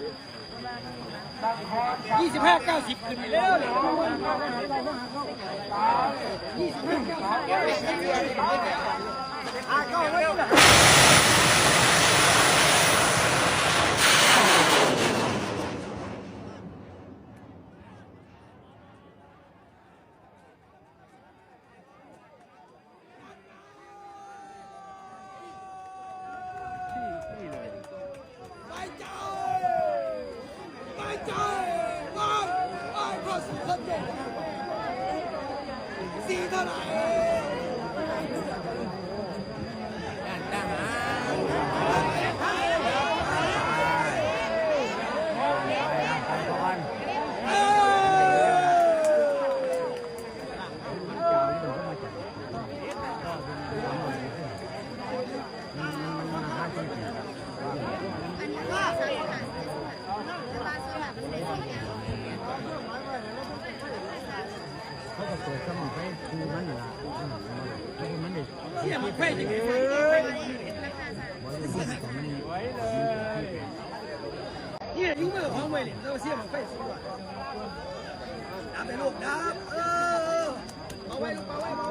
25-90ขึ้นไปแล้วเลยเที่ยมันไฟจริงๆเนี่ยยุ่งไม่กับของไว้เลยเราเสี่ยมันไฟสุดยอดดับไปลูกดับเอาไว้ลูกเอาไว้